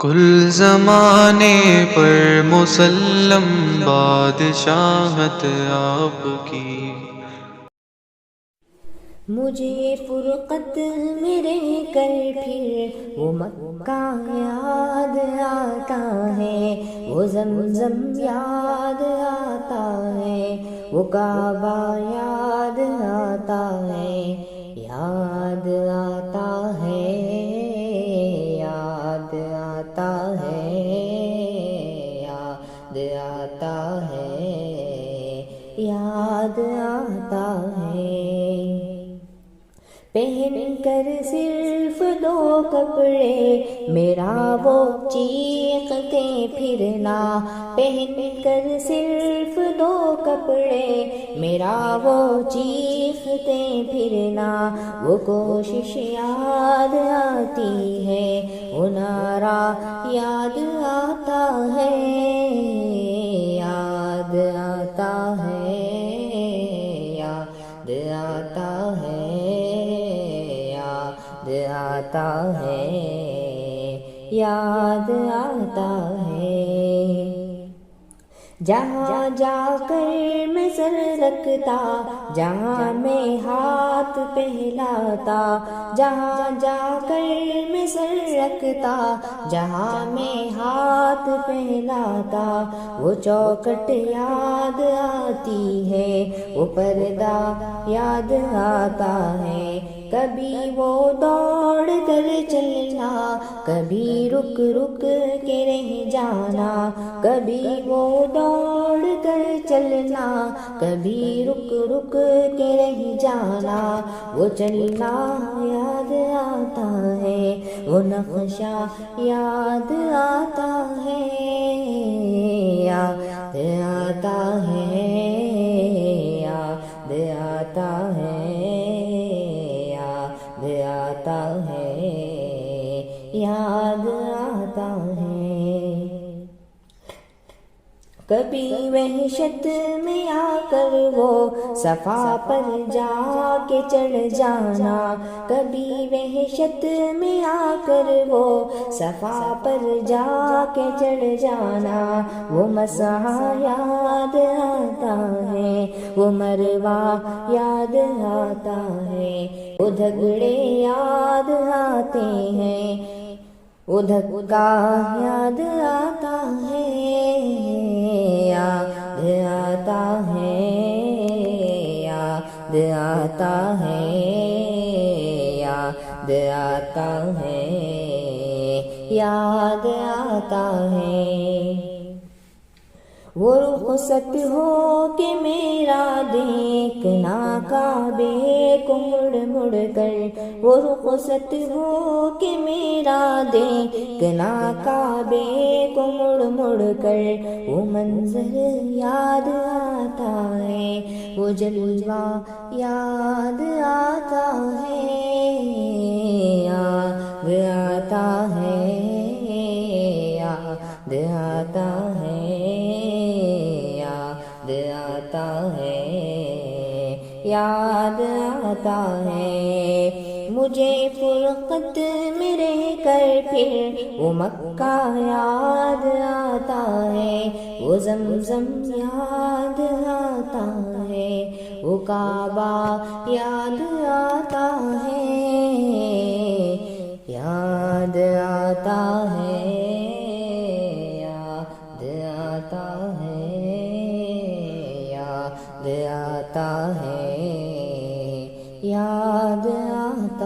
کل زمانے پر مسلم بادشاہت آپ کی۔ مجھے فرقت میں رہ کر پھر وہ مکہ یاد آتا ہے، وہ زمزم یاد آتا ہے، وہ کعبہ یاد آتا ہے، یاد آتا ہے، یاد آتا ہے، یاد آتا ہے، یاد آتا ہے۔ پہن کر صرف دو کپڑے میرا وہ چیختے پھرنا، پہن کر صرف دو کپڑے میرا وہ چیختے پھرنا، وہ کوشش یاد آتی ہے، وہ نعرہ یاد آتا ہے، یاد آتا ہے، یاد آتا ہے، یاد آتا ہے، یاد آتا ہے۔ جہاں جا کر میں سر رکھتا، جہاں میں ہاتھ پھیلاتا، جہاں جا کر میں سر رکھتا، جہاں میں ہاتھ پھیلاتا، وہ چوکھٹ یاد آتی ہے، وہ پردہ یاد آتا ہے، کبھی وہ دوڑ کر چلنا، کبھی رک رک کے رہ جانا، کبھی وہ دوڑ کر چلنا، کبھی رک رک کے رہ جانا، وہ چلنا یاد آتا ہے، وہ نقشہ یاد آتا ہے، یاد آتا ہے، یاد آتا ہے، یاد آتا ہے، یاد آتا ہے۔ کبھی وحشت میں آ کر وہ صفا پر جا کے چڑھ جانا، کبھی وحشت میں آ کر وہ صفا پر جا کے چڑھ جانا، وہ مسعی یاد آتا ہے، وہ مروہ یاد آتا ہے، وہ جھگڑے یاد آتے ہیں، وہ دھکا یاد آتا ہے، یاد آتا ہے، یاد آتا ہے، یاد آتا ہے، یاد آتا ہے۔ وہ رخصت ہو کہ میرا دیکھنا کعبے کو مڑ مڑ کر، وہ رخصت ہو کہ میرا دیکھنا کعبے کو مڑ مڑ کر، وہ منظر یاد آتا ہے، وہ جلوہ یاد آتا ہے، یاد آتا ہے، یاد آتا ہے، یاد آتا ہے، یاد آتا ہے۔ مجھے فرقت میں رہ کر پھر وہ مکہ یاد آتا ہے، وہ زمزم یاد آتا ہے، وہ کعبہ یاد آتا ہے، یاد آتا ہے، یاد آتا ہے، یاد آتا ہے، یاد آتا